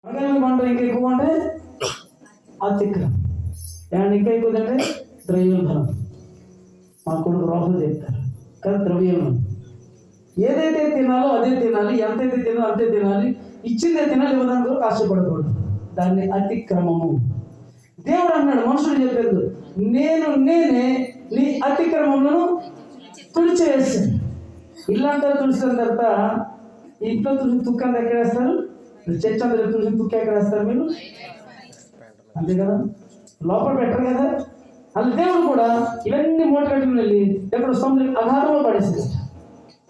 అనగా పంట ఇంకా ఎక్కువ అంటే అతిక్రమం. ఏమన్నా ఇంకా ఎక్కువదంటే ద్రవ్యోల్బణం. మా కొడుకు రోహలు చెప్తారు కదా, ద్రవ్యోల్బణం. ఏదైతే తినాలో అదే తినాలి, ఎంతైతే తినాలో అంతే తినాలి, ఇచ్చిందే తినాలి, ఇవ్వడానికి కూడా కష్టపడకూడదు. దాన్ని అతిక్రమము. దేవుడు అన్నాడు, మనుషుడు చెప్పేది, నేనే నీ అతిక్రమములను తుడిచేసాను. ఇల్లంతా తుడిచిన తర్వాత ఇంట్లో తుడిచి తుక్కంతా ఎక్కడ వేస్తారు? చర్చ అంతా తుడిచి తుక్కు ఎక్కడ వేస్తారు మీరు? అంతే కదా, లోపల పెట్టరు కదా. అది దేవుడు కూడా ఇవన్నీ మూట కట్టుకుని వెళ్ళి ఎక్కడ సముద్రం అగాధంలో పడేసింది.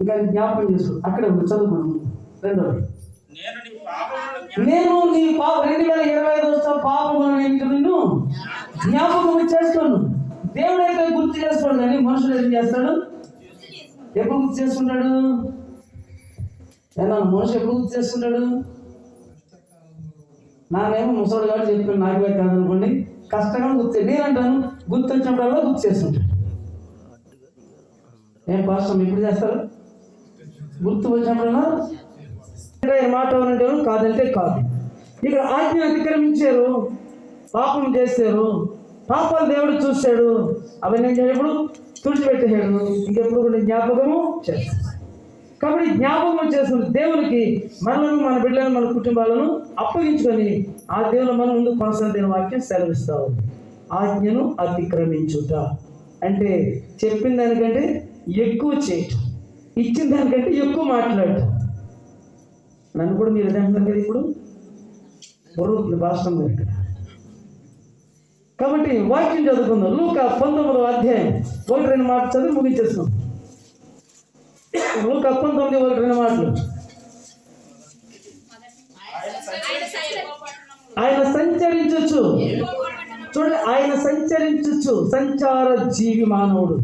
ఇంకా జ్ఞాపకం చేసుకో, అక్కడే ఉంది, చదువుకున్నాను. రెండోది, నేను నీ 2025 పాపములను నిన్ను జ్ఞాపకం చేసుకోను. దేవుడు అయితే గుర్తు చేసుకోడు, కానీ మనుషులు ఏం చేస్తాడు? ఎప్పుడు గుర్తు చేసుకుంటాడు? మనిషి ఎప్పుడు గుర్తు చేసుకుంటాడు? నానేమో ముసలి గారు చెప్పాను, నాకే కాదనుకోండి, కష్టంగా గుర్తు. నేనంటాను గుర్తు వచ్చినప్పుడల్లా గుర్తు చేసుకుంటాడు. ఏం పాస్టర్ ఎప్పుడు చేస్తారు? గుర్తు వచ్చినప్పుడల్లా మాట అంటే కాదంటే కాదు. ఇక్కడ ఆజ్ఞ అతిక్రమించారు, పాపం చేశారు, పాపాలు దేవుడు చూశాడు, అవన్నీ ఏం చేయప్పుడు తుడిచిపెట్టేశాడు. ఇంకెప్పుడు కూడా జ్ఞాపకము చేస్తాడు. కాబట్టి జ్ఞాపకం చేస్తున్న దేవునికి మనలను, మన బిడ్డలను, మన కుటుంబాలను అప్పగించుకొని ఆ దేవుని మనం ముందు కొనసాగిన వాక్యం సెలవిస్తావు. ఆజ్ఞను అతిక్రమించుట అంటే చెప్పిన దానికంటే ఎక్కువ చేయటం, ఇచ్చిన దానికంటే ఎక్కువ మాట్లాడటం. నన్ను కూడా మీరు ఏదంటారు కదా ఇప్పుడు బరువు భాషం. కాబట్టి వాక్యం చదువుకుందాం. లూకా 19వ అధ్యాయం 1-2 మాటలు చదివి ముగించేస్తాం. లూకా 19:1-2 మాటలు. ఆయన సంచరించచ్చు, చూడండి, ఆయన సంచరించచ్చు. సంచార జీవి మానవుడు.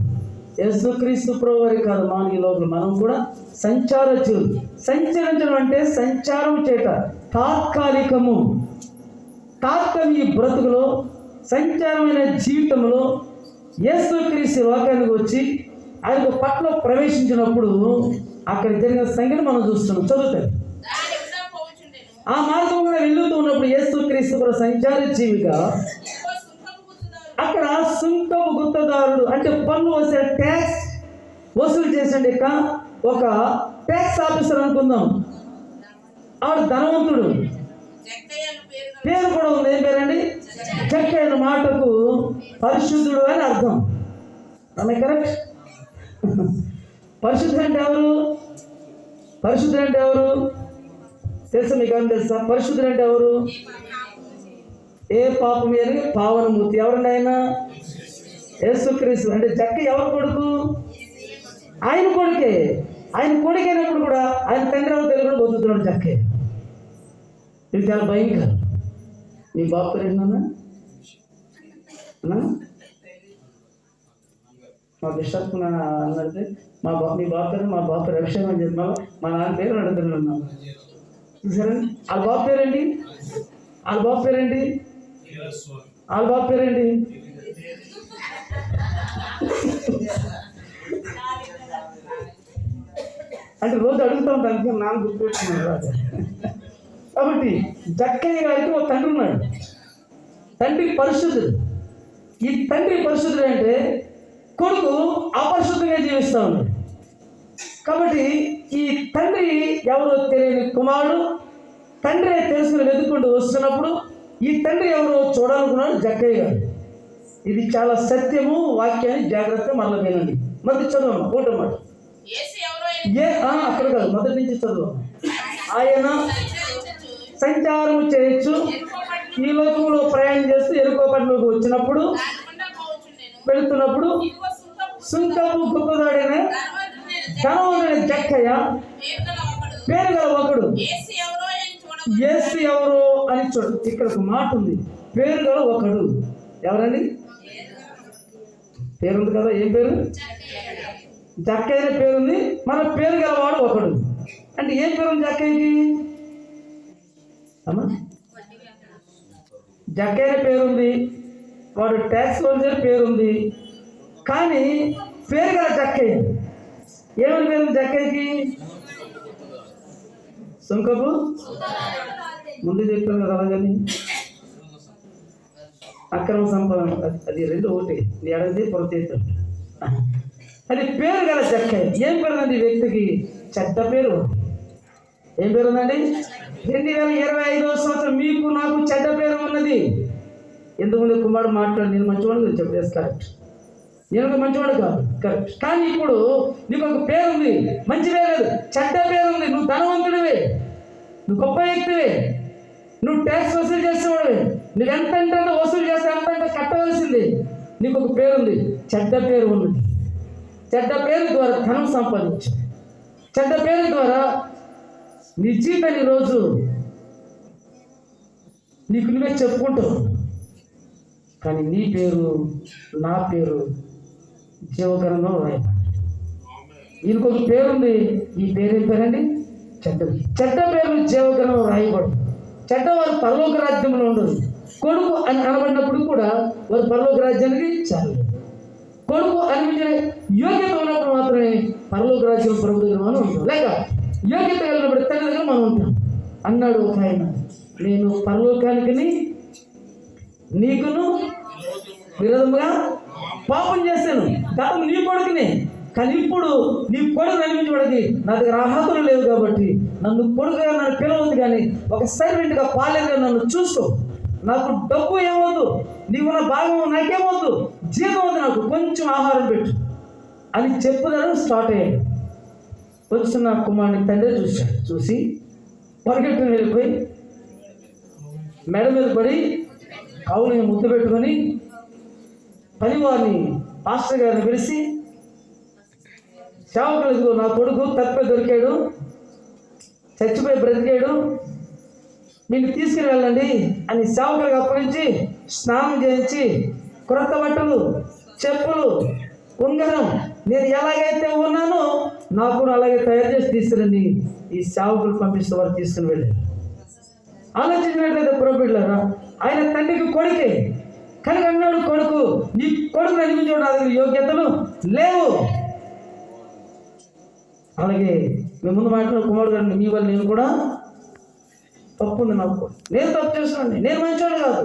యేసుక్రీస్తు ప్రభువారి కాదు, మానవ లోపల మనం కూడా సంచార జీవులు. సంచరించడం అంటే సంచారం చేయట, తాత్కాలికము. ఈ బ్రతుకులో సంచారమైన జీవితంలో యేసుక్రీస్తు లోకానికి వచ్చి ఆయన పట్ల ప్రవేశించినప్పుడు అక్కడ జరిగిన సంగతి మనం చూస్తున్నాం. చదువుతాం. ఆ మార్గం కూడా వెళ్తూ ఉన్నప్పుడు యేసుక్రీస్తు కూడా సంచార జీవిగా అక్కడ సుంకపు గుత్తదారుడు అంటే పన్ను వసే ట్యాక్స్ వసూలు చేసండి. ఒక ట్యాక్స్ ఆఫీసర్ అనుకుందాం. ఆవిడ ధనవంతుడు, పేరు కూడా ఉంది. ఏం పేరండి? జక్కయ్య. మాటకు పరిశుద్ధుడు అని అర్థం. కరెక్ట్. పరిశుద్ధుడు అంటే ఎవరు? పరిశుద్ధుడు అంటే ఎవరు తెలుసా? మీకు ఏమైనా తెలుసా? పరిశుద్ధుడు అంటే ఎవరు? ఏ పాపం అని పావనమూర్తి. ఎవరండి ఆయన? యేసుక్రీస్తు. అంటే జక్కయ్య ఎవరు కొడుకు? ఆయన కొడుకే. ఆయన కొడుకైనప్పుడు కూడా ఆయన తండ్రి ఎవరు తెలియదు కూడా బతుకుతున్నాడు జక్కయ్య. ఇది చాలా భయంకరం. మీ బాబు పేరు ఏంటన్నా? మా బిషప్ అన్నట్టు మీ బాబు పేరు, మా బాబు పేరు అభిషేకం అని చెప్పిన మా నాన్న పేరు అడుగుతున్నాను. సరే, వాళ్ళ బాబు పేరేంటి? వాళ్ళ బాబు పేరేంటి? వాళ్ళ బాబు పేరేంటి? అంటే రోజు అడుగుతాం, దానికి నాన్న గుర్తుపెట్టుకున్నాడు. కాబట్టి జక్కయ్య గారికి ఒక తండ్రి ఉన్నాడు. తండ్రి పరిశుద్ధుడు. ఈ తండ్రి పరిశుద్ధుడు అంటే కొడుకు అపరిశుద్ధంగా జీవిస్తూ ఉన్నాడు. కాబట్టి ఈ తండ్రి ఎవరో తెలియని కుమారుడు తండ్రి తెలుసుకుని వెతుక్కుంటూ వస్తున్నప్పుడు ఈ తండ్రి ఎవరో చూడాలనుకున్నాడు జక్కయ్య గారు. ఇది చాలా సత్యము. వాక్యాన్ని జాగ్రత్తగా మళ్ళీ వినండి. మొదటి చదువు కూటమాట. అక్కడ కాదు, మొదటి నుంచి చదువు. ఆయన సంచారం చేయొచ్చు, ఈ లోకంలో ప్రయాణం చేస్తూ ఎరుకోపట్నంలోకి వచ్చినప్పుడు వెళుతున్నప్పుడు సుంకపు గుప్పదాడైన ధనవంతుడైన జక్కయ్య పేరు గల ఒకడు. యేసు ఎవరో అని చూడు, ఇక్కడ ఒక మాట ఉంది, పేరు గల ఒకడు. ఎవరండి? పేరుంది కదా. ఏం పేరు? జక్కయ్య పేరుంది. మన పేరు గలవాడు ఒకడు. అంటే ఏం పేరు జక్కయ్యకి? అమ్మా, జక్కయ్య పేరుంది, వాడు ట్యాక్స్ వోల్జర్ పేరుంది, కానీ పేరు గల జక్కయ్య. ఏమని పేరు జక్కయ్యకి? సుంకపు ముందు చెప్పాను కదా అలాగని. అక్రమ సంపాదన అది రెండు ఒకటి, నీ అడగది పొరతీర్థం. అది పేరు గల చెక్క. ఏం పేరు అండి వ్యక్తికి? చెడ్డ పేరు. ఏం పేరు ఉందండి? 2025వ సంవత్సరం మీకు నాకు చెడ్డ పేరు ఉన్నది. ఎందుకంటే కుమారుడు మాట్లాడు, నేను మంచివాడు చెప్పేసి కరెక్ట్, నేను మంచివాడు కాదు కరెక్ట్. కానీ ఇప్పుడు నీకు ఒక పేరు ఉంది, మంచి పేరు లేదు, చెడ్డ పేరు ఉంది. నువ్వు ధనవంతుడివే, నువ్వు గొప్ప వ్యక్తివే, నువ్వు ట్యాక్స్ వసూలు చేసేవాడివే, నువ్వు ఎంత అంటే వసూలు చేస్తే ఎంత అంటే కట్టవలసింది. నీకు ఒక పేరు ఉంది, చెడ్డ పేరు ఉన్నది. చెడ్డ పేరు ద్వారా ధనం సంపాదించు. చెడ్డ పేరు ద్వారా నీ జీవితాన్ని రోజు నీకు నువ్వే చెప్పుకుంటావు. కానీ నీ పేరు నా పేరు జీవకరంగా రాయబడాలి. ఈయనకు ఒక పేరుంది, ఈ పేరు ఏం పేరండి? చెడ్డది. చెడ్డ పేరు జీవకరంగా రాయబడు. చెడ్డవారు పరలోక రాజ్యంలో ఉండదు. కొడుకు అని అనబడినప్పుడు కూడా వారు పరలోక రాజ్యానికి చాలు. కొడుకు అనిపించిన యోగ్యత ఉన్నప్పుడు మాత్రమే పరలోక రాజ్యం ప్రభు దగ్గర మనం ఉంటాం. లేక యోగ్యత కలిగినప్పుడు తండ్రి దగ్గర మనం ఉంటాం. అన్నాడు ఒక ఆయన, నేను పరలోకానికి నీకును విరోధముగా పాపం చేశాను. గతం నీ కొడుకునే, కానీ ఇప్పుడు నీ కొడుకు అనిపించబడికి నా దగ్గర అర్హతలు లేవు కాబట్టి నన్ను కొడుకుగా నన్ను పిలవద్దు, కానీ ఒక సర్వెంట్గా పాలేరుగా నన్ను చూసుకో. నాకు డబ్బు ఏమవద్దు, నీవు నా భాగం నాకేమవద్దు, జీతం వద్దు, నాకు కొంచెం ఆహారం పెట్టు అని చెప్పుదారు స్టార్ట్ అయ్యాడు. వచ్చిన కుమారుని తండ్రి చూశాడు. చూసి పరిగెట్టుకుని వెళ్ళిపోయి మెడ మీద పడి కవుని ముద్దు పెట్టుకొని పనివారిని పాస్టర్ గారిని పిలిచి, సేవకులకు నా కొడుకు తప్పే దొరికాడు, చచ్చిపోయి బ్రతికాడు, నిన్ను తీసుకుని వెళ్ళండి అని సేవకులకు అప్పగించి స్నానం చేయించి క్రొత్త బట్టలు, చెప్పులు, ఉంగరం నేను ఎలాగైతే ఉన్నానో నాకు అలాగే తయారు చేసి తీసుకురండి ఈ సేవకులు పంపిస్తే వారు తీసుకుని వెళ్ళారు. ఆలోచించినట్లయితే పురోపిట్లారా, ఆయన తండ్రికి కొడుకే, కనుక అన్నాడు కొడుకు, నీ కొడుకు అనిపించడానికి యోగ్యతలు లేవు. అలాగే మేము ముందు మాట్లాడిన కుమారుడు గారిని, మీ వల్ల నేను కూడా తప్పు ఉంది, నాకు నేను తప్పు చేస్తున్నాను, నేను మంచివాడు కాదు.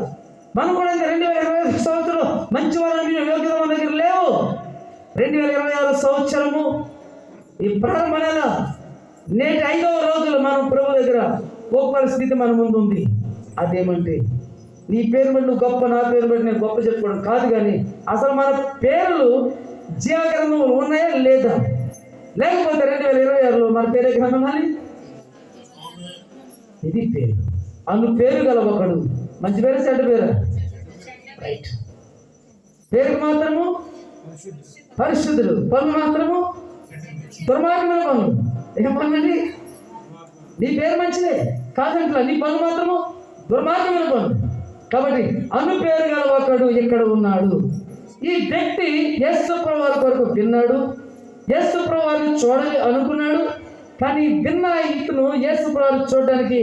మనం కూడా 2025 సంవత్సరం మంచి వాళ్ళని యోగ్యత మన దగ్గర లేవు. 2026 సంవత్సరము ఈ ప్రారంభ నెల నేటి 5వ రోజులు మనం ప్రభు దగ్గర ఒక పరిస్థితి మన ముందు ఉంది. అదేమంటే నీ పేరు బట్టి నువ్వు గొప్ప, నా పేరు బట్టి నేను గొప్ప చెప్పుకోవడం కాదు, కానీ అసలు మన పేర్లు జీవగ్రంథంలో ఉన్నాయా లేదా? లేకపోతే 2026లో మన పేరే గ్రంథం అని ఇది పేరు. అను పేరు గల ఒకడు, మంచి పేరు చెడ్డ పేరు? రైట్. పేరుకు మాత్రము పరిశుద్ధుడు, పనులు మాత్రము దుర్మార్గమైన పనులు. ఏం పనులండి? నీ పేరు మంచిదే కాదంట్లా, నీ పనులు మాత్రము దుర్మార్గమైన పనులు. కాబట్టి అను పేరు గల ఒకడు ఇక్కడ ఉన్నాడు. ఈ వ్యక్తి యేసు ప్రభువు వారి కొరకు విన్నాడు, యేసు ప్రభువు వారిని చూడాలి అనుకున్నాడు. కానీ విన్న ఇతను యేసు ప్రభువుని చూడడానికి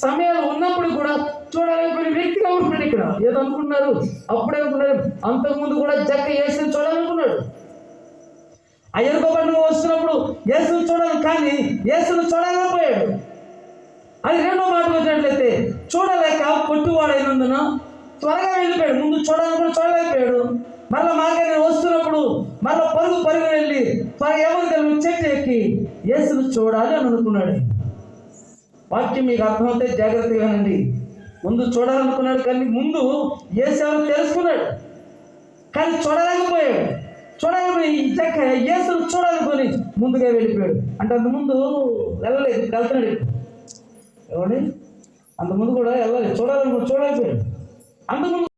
సమయాలు ఉన్నప్పుడు కూడా చూడాలనుకునే వ్యక్తిగా ఉంటున్నాడు. ఇక్కడ ఏదో అనుకున్నారు, అప్పుడే అనుకున్నారు, అంతకుముందు కూడా జక్క యేసుని చూడాలనుకున్నాడు. ఆ ఎరుకబండి వస్తున్నప్పుడు యేసుని చూడాలి, కానీ యేసును చూడలేకపోయాడు. అది రెండో మాట వచ్చినట్లయితే చూడలేక పొట్టువాడైనందున త్వరగా వెళ్ళిపోయాడు. ముందు చూడాలనుకుని చూడలేకపోయాడు. మళ్ళీ మాకైనా వస్తున్నప్పుడు మళ్ళీ పరుగు వెళ్ళి త్వరగా ఎవరు చెట్టు ఎక్కి యేసును చూడాలి అని అనుకున్నాడు. వాక్యం మీకు అర్థమైతే జాగ్రత్తగానండి. ముందు చూడాలనుకున్నాడు, కానీ ముందు యేసు ఎవరో తెలుసుకున్నాడు, కానీ చూడలేకపోయాడు. చూడాలని జక్క యేసును చూడాలనుకొని ముందుగా వెళ్ళిపోయాడు. అంటే అంతకుముందు వెళ్ళలేదు, వెళ్తున్నాడు. ఎవరి అంతకుముందు కూడా వెళ్ళలేదు, చూడలేకపోయాడు. అంతకుముందు